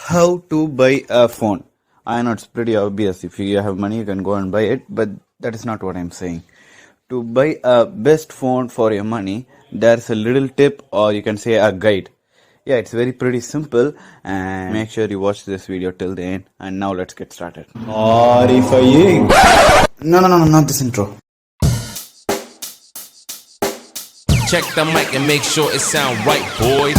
How to buy a phone? I know it's pretty obvious. If you have money, you can go and buy it, but that is not what I'm saying. To buy a best phone for your money, there's a little tip, or you can say a guide. Yeah, it's very pretty simple, and make sure you watch this video till the end. And now let's get started. Horrifying! No, not this intro. Check the mic and make sure it sound right, boys.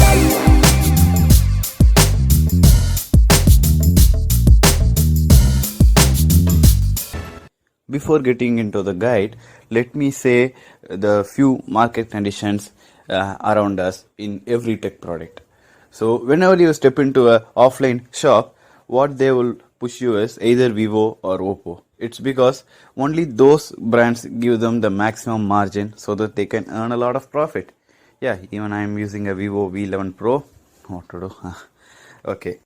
Before getting into the guide, let me say the few market conditions around us in every tech product. So whenever you step into a offline shop, what they will push you is either Vivo or Oppo. It's because only those brands give them the maximum margin so that they can earn a lot of profit. Yeah, even I am using a Vivo V11 Pro. What to do? Okay.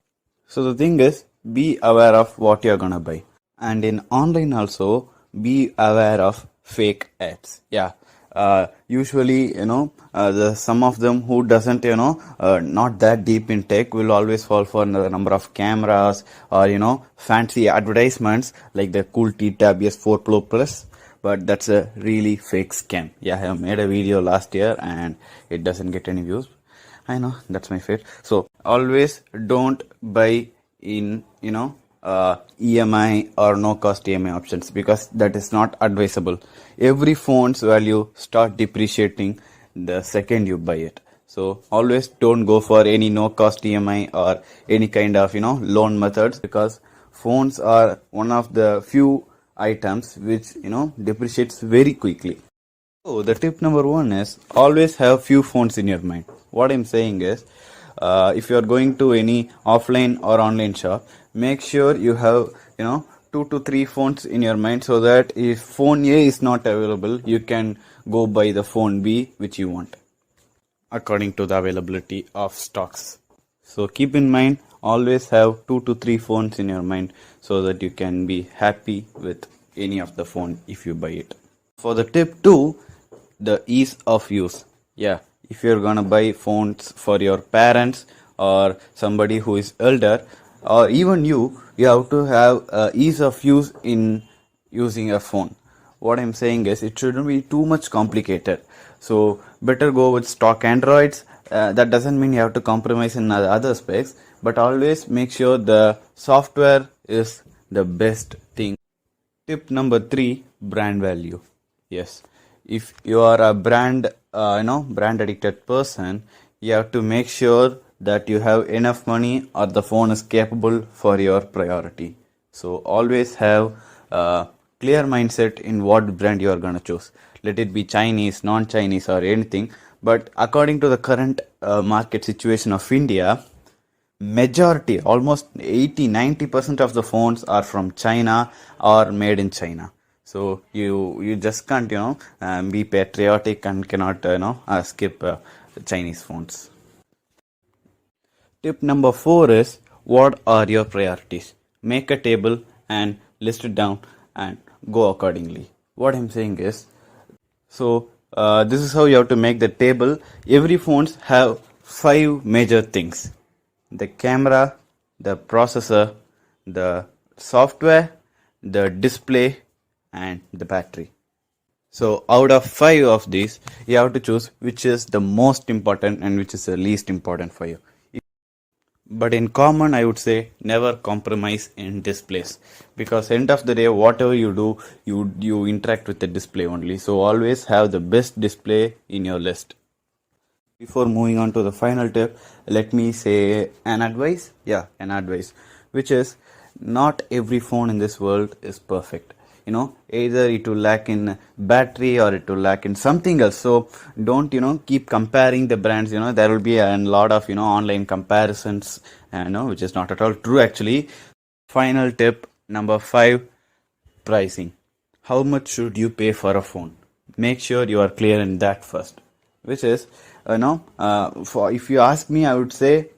So the thing is, be aware of what you're gonna buy. And in online also, be aware of fake ads. Yeah. Usually, the some of them who doesn't, not that deep in tech will always fall for the number of cameras or, fancy advertisements like the cool T-Tab S4 Pro Plus. But that's a really fake scam. Yeah, I have made a video last year and it doesn't get any views. I know, that's my fate. So always don't buy in, EMI or no cost EMI options, because that is not advisable. Every phone's value start depreciating the second you buy it. So always don't go for any no cost EMI or any kind of, loan methods, because phones are one of the few items which, depreciates very quickly. So the tip number one is always have few phones in your mind. What I'm saying is, if you are going to any offline or online shop, make sure you have 2 to 3 phones in your mind, so that if phone A is not available, you can go buy the phone B which you want according to the availability of stocks. So keep in mind, always have 2 to 3 phones in your mind so that you can be happy with any of the phone if you buy it. For the tip 2, the ease of use. Yeah, if you're gonna buy phones for your parents or somebody who is elder, or even you have to have ease of use in using a phone. What I'm saying is, it shouldn't be too much complicated. So better go with stock Androids. That doesn't mean you have to compromise in other specs, but always make sure the software is the best thing. Tip number 3, brand value. Yes, if you are a brand addicted person, you have to make sure that you have enough money or the phone is capable for your priority. So always have a clear mindset in what brand you are going to choose. Let it be Chinese, non-Chinese or anything. But according to the current market situation of India, majority, almost 80-90% of the phones are from China or made in China. So you just can't be patriotic and cannot skip Chinese phones. Tip number 4 is, what are your priorities? Make a table and list it down and go accordingly. What I'm saying is, so this is how you have to make the table. Every phones have 5 major things: the camera, the processor, the software, the display, and the battery. So out of 5 of these, you have to choose which is the most important and which is the least important for you. But in common, I would say never compromise in displays, because end of the day, whatever you do, you interact with the display only. So always have the best display in your list. Before moving on to the final tip, let me say an advice. Yeah, an advice, which is, not every phone in this world is perfect. Either it will lack in battery or it will lack in something else. So don't, keep comparing the brands. There will be a lot of, online comparisons, which is not at all true actually. Final tip number 5, pricing. How much should you pay for a phone? Make sure you are clear in that first. Which is, for if you ask me, I would say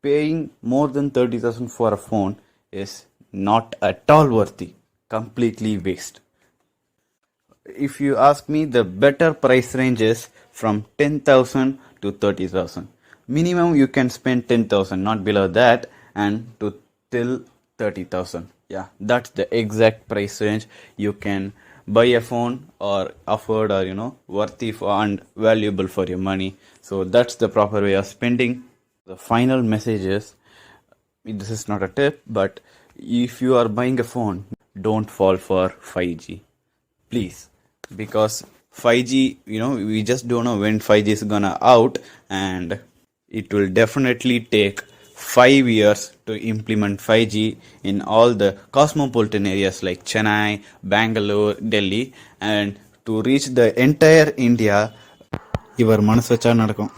paying more than 30,000 for a phone is not at all worthy. Completely waste. If you ask me, the better price range is from 10,000 to 30,000. Minimum you can spend 10,000, not below that. and to till 30,000. Yeah, that's the exact price range you can buy a phone or afford, or worthy for and valuable for your money. So that's the proper way of spending. The final message is, this is not a tip, but if you are buying a phone, don't fall for 5G, please, because 5G, we just don't know when 5G is gonna out, and it will definitely take 5 years to implement 5G in all the cosmopolitan areas like Chennai, Bangalore, Delhi, and to reach the entire India, இவர் மனசு வச்சா நடக்கும்.